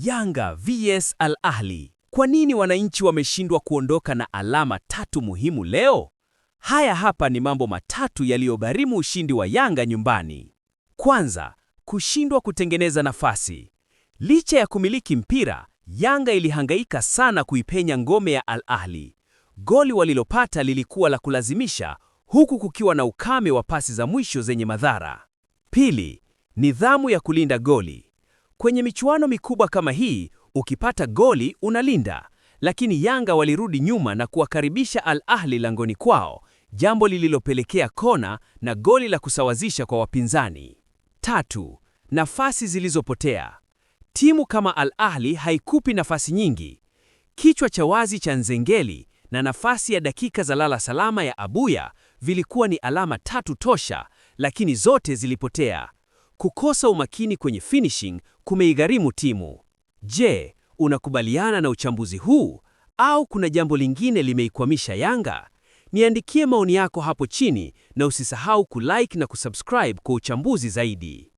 Yanga vs Al Ahly. Kwa nini wananchi wameshindwa kuondoka na alama tatu muhimu leo? Haya hapa ni mambo matatu yaliyogharimu ushindi wa Yanga nyumbani. Kwanza, kushindwa kutengeneza nafasi. Licha ya kumiliki mpira, Yanga ilihangaika sana kuipenya ngome ya Al Ahly. Goli walilopata lilikuwa la kulazimisha, huku kukiwa na ukame wa pasi za mwisho zenye madhara. Pili, nidhamu ya kulinda goli. Kwenye michuano mikubwa kama hii, ukipata goli unalinda, lakini Yanga walirudi nyuma na kuwakaribisha Al Ahly langoni kwao, jambo lililopelekea kona na goli la kusawazisha kwa wapinzani. Tatu, nafasi zilizopotea. Timu kama Al Ahly haikupi nafasi nyingi. Kichwa cha wazi cha Nzengeli na nafasi ya dakika za lala salama ya Abuya vilikuwa ni alama tatu tosha, lakini zote zilipotea. Kukosa umakini kwenye finishing kumeigharimu timu. Je, unakubaliana na uchambuzi huu au kuna jambo lingine limeikwamisha Yanga? Niandikie maoni yako hapo chini na usisahau kulike na kusubscribe kwa uchambuzi zaidi.